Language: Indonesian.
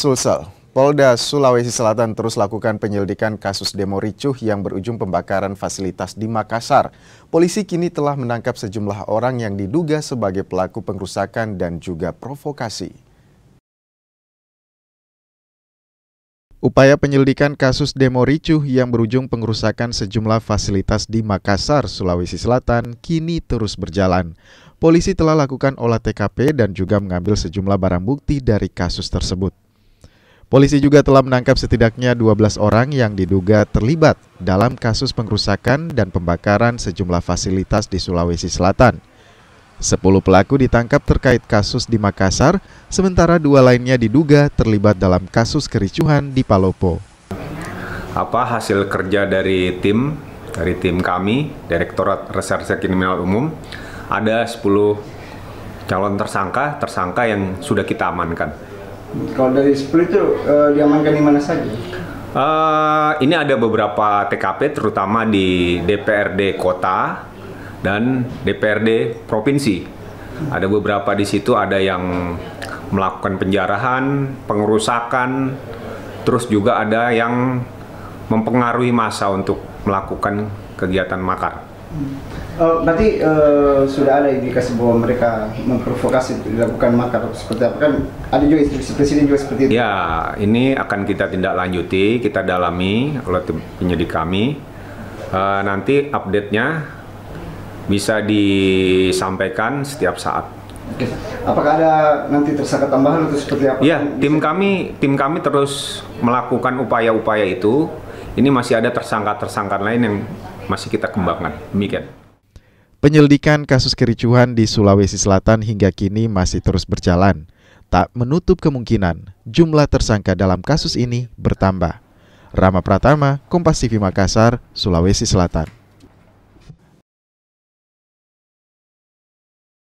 Sulsel, Polda Sulawesi Selatan terus lakukan penyelidikan kasus demo ricuh yang berujung pembakaran fasilitas di Makassar. Polisi kini telah menangkap sejumlah orang yang diduga sebagai pelaku pengrusakan dan juga provokasi. Upaya penyelidikan kasus demo ricuh yang berujung pengrusakan sejumlah fasilitas di Makassar, Sulawesi Selatan kini terus berjalan. Polisi telah lakukan olah TKP dan juga mengambil sejumlah barang bukti dari kasus tersebut. Polisi juga telah menangkap setidaknya 12 orang yang diduga terlibat dalam kasus pengrusakan dan pembakaran sejumlah fasilitas di Sulawesi Selatan. 10 pelaku ditangkap terkait kasus di Makassar, sementara 2 lainnya diduga terlibat dalam kasus kericuhan di Palopo. Hasil kerja dari tim kami, Direktorat Reserse Kriminal Umum, ada 10 calon tersangka yang sudah kita amankan. Kalau dari 10 itu diamankan di mana saja? Ini ada beberapa TKP, terutama di DPRD Kota dan DPRD Provinsi. Ada beberapa di situ, ada yang melakukan penjarahan, pengerusakan, terus juga ada yang mempengaruhi massa untuk melakukan kegiatan makar. Berarti sudah ada indikasi bahwa mereka memprovokasi dilakukan makar seperti apa, kan ada juga instruksi presiden juga seperti itu? Ya, ini akan kita tindak lanjuti, kita dalami oleh tim penyidik kami. Nanti update-nya bisa disampaikan setiap saat. Oke. Apakah ada nanti tersangka tambahan atau seperti apa? Ya, tim kami terus melakukan upaya-upaya itu. Ini masih ada tersangka-tersangka lain yang masih kita kembangkan. Demikian. Penyelidikan kasus kericuhan di Sulawesi Selatan hingga kini masih terus berjalan. Tak menutup kemungkinan jumlah tersangka dalam kasus ini bertambah. Rama Pratama, Kompas TV Makassar, Sulawesi Selatan.